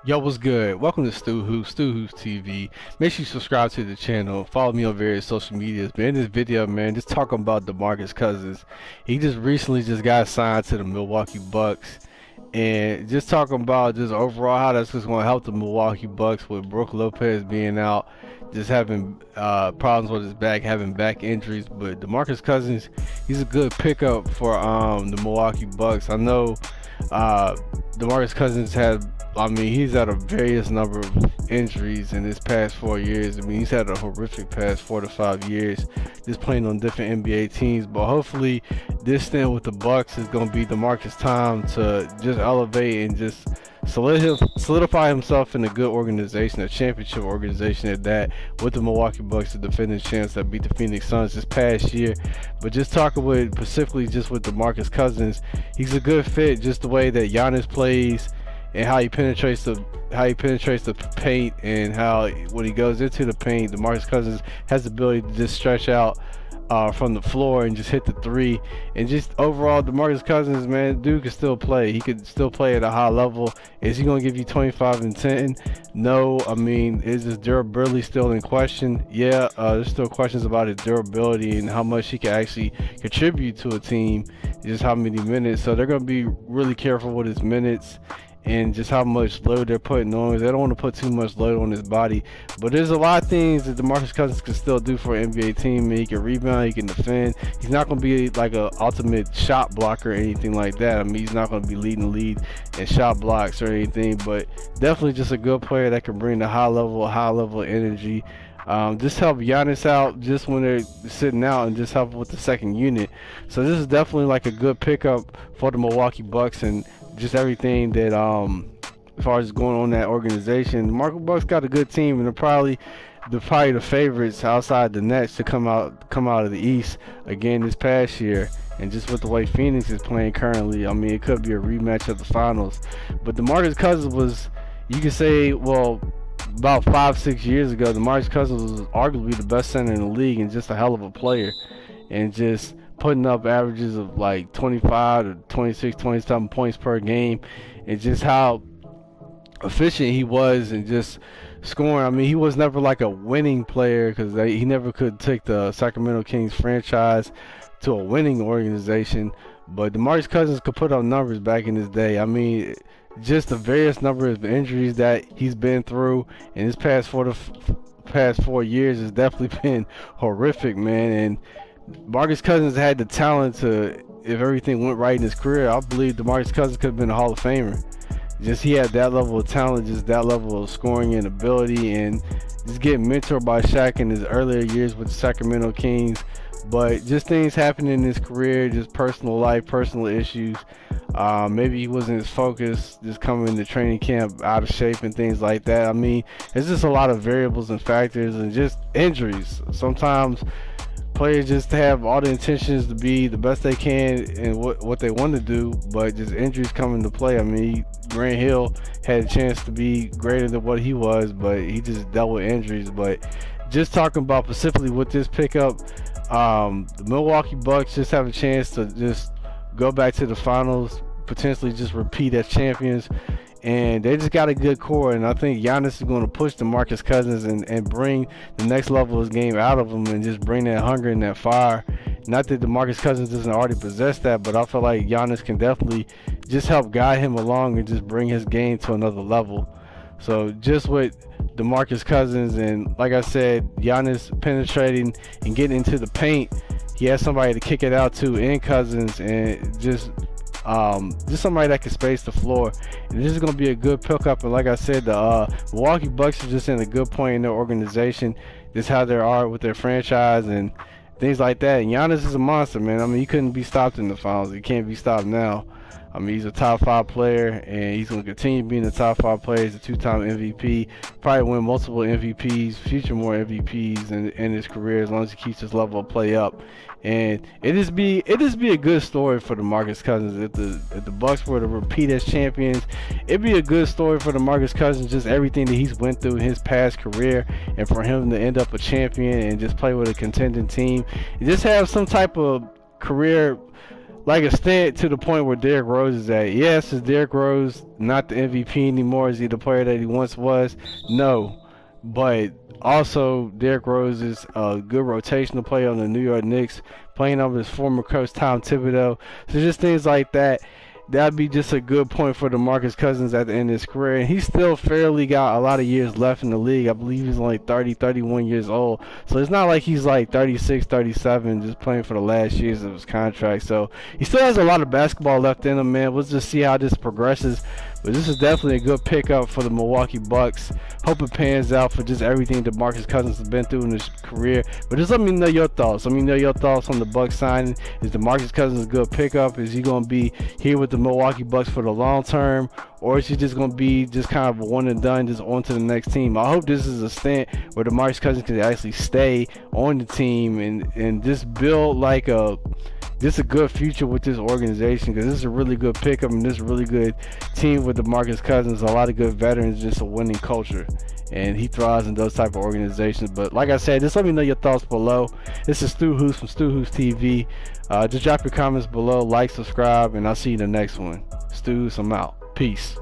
Yo, what's good? Welcome to Stu Hoops TV. Make sure you subscribe to the channel. Follow me on various social medias. Man, in this video, man, just talking about Demarcus Cousins. He just recently just got signed to the Milwaukee Bucks. And just talking about just overall how that's just going to help the Milwaukee Bucks with Brook Lopez being out, just having problems with his back, having back injuries. But Demarcus Cousins, he's a good pickup for the Milwaukee Bucks. I know Demarcus Cousins he's had a various number of injuries in his past 4 years. I mean, he's had a horrific past 4 to 5 years just playing on different NBA teams. But hopefully this stint with the Bucks is going to be Demarcus' time to just elevate and just solidify himself in a good organization, a championship organization at that, with the Milwaukee Bucks, the defending champs that beat the Phoenix Suns this past year. But just talking with specifically just with DeMarcus Cousins, he's a good fit just the way that Giannis plays and how he penetrates the paint, and how when he goes into the paint, DeMarcus Cousins has the ability to just stretch out from the floor and just hit the three. And just overall, DeMarcus Cousins, man, dude can still play. He could still play at a high level. Is he going to give you 25 and 10? No. I mean, is his durability still in question? Yeah, there's still questions about his durability and how much he can actually contribute to a team, just how many minutes. So they're going to be really careful with his minutes and just how much load they're putting on. They don't want to put too much load on his body. But there's a lot of things that DeMarcus Cousins can still do for an NBA team. He can rebound, he can defend. He's not going to be like an ultimate shot blocker or anything like that. I mean, he's not going to be leading the lead in shot blocks or anything, but definitely just a good player that can bring the high level energy. Just help Giannis out just when they're sitting out, and just help with the second unit. So this is definitely like a good pickup for the Milwaukee Bucks, and just everything that as far as going on in that organization. The Milwaukee Bucks got a good team, and they're probably the favorites outside the Nets to come out of the East again this past year. And just with the way Phoenix is playing currently, I mean, it could be a rematch of the finals. But DeMarcus Cousins was, you could say, well, about 5-6 years ago, DeMarcus Cousins was arguably the best center in the league and just a hell of a player. And just putting up averages of like 25 to 26, 27 points per game, and just how efficient he was and just scoring. I mean, he was never like a winning player because he never could take the Sacramento Kings franchise to a winning organization. But DeMarcus Cousins could put up numbers back in his day. I mean, just the various number of injuries that he's been through in his past 4 years has definitely been horrific, man. And DeMarcus Cousins had the talent to, if everything went right in his career, I believe DeMarcus Cousins could have been a Hall of Famer. Just he had that level of talent, just that level of scoring and ability, and just getting mentored by Shaq in his earlier years with the Sacramento Kings. But just things happening in his career, just personal life, personal issues. Maybe he wasn't as focused, just coming into training camp out of shape and things like that. I mean, it's just a lot of variables and factors, and just injuries. Sometimes players just have all the intentions to be the best they can in what they want to do, but just injuries come into play. I mean, Grant Hill had a chance to be greater than what he was, but he just dealt with injuries. But just talking about specifically with this pickup, the Milwaukee Bucks just have a chance to just go back to the finals, potentially just repeat as champions. And they just got a good core, and I think Giannis is going to push DeMarcus Cousins and bring the next level of his game out of him, and just bring that hunger and that fire. Not that DeMarcus Cousins doesn't already possess that, but I feel like Giannis can definitely just help guide him along and just bring his game to another level. So just with DeMarcus Cousins, and like I said, Giannis penetrating and getting into the paint, he has somebody to kick it out to in Cousins, and just somebody that can space the floor. And this is going to be a good pickup. And like I said, the Milwaukee Bucks are just in a good point in their organization, just how they are with their franchise and things like that. And Giannis is a monster, man. I mean, he couldn't be stopped in the finals. He can't be stopped now. I mean, he's a top 5 player, and he's going to continue being the top 5 player. He's a 2-time MVP, probably win multiple MVPs, future more MVPs in his career, as long as he keeps his level of play up. And it just be a good story for DeMarcus Cousins if the Bucks were to repeat as champions. It'd be a good story for DeMarcus Cousins, just everything that he's went through in his past career, and for him to end up a champion and just play with a contending team and just have some type of career like a stint to the point where Derrick Rose is at. Yes, is Derrick Rose not the MVP anymore? Is he the player that he once was? No. But also, Derrick Rose is a good rotational player on the New York Knicks, playing over his former coach, Tom Thibodeau. So just things like that. That'd be just a good point for DeMarcus Cousins at the end of his career. And he's still fairly got a lot of years left in the league. I believe he's only 30, 31 years old. So it's not like he's like 36, 37, just playing for the last years of his contract. So he still has a lot of basketball left in him, man. We'll just see how this progresses. But this is definitely a good pickup for the Milwaukee Bucks. Hope it pans out for just everything DeMarcus Cousins has been through in his career. But just let me know your thoughts. Let me know your thoughts on the Bucks signing. Is DeMarcus Cousins a good pickup? Is he going to be here with the Milwaukee Bucks for the long term? Or is he just going to be just kind of a one and done, just on to the next team? I hope this is a stint where DeMarcus Cousins can actually stay on the team and just build like a good future with this organization, because this is a really good pickup and this is a really good team with DeMarcus Cousins. A lot of good veterans, just a winning culture, and he thrives in those type of organizations. But like I said, just let me know your thoughts below. This is Stu Hoops from Stu Hoops TV. Just drop your comments below, like, subscribe, and I'll see you in the next one. Stu Hoops, I'm out. Peace.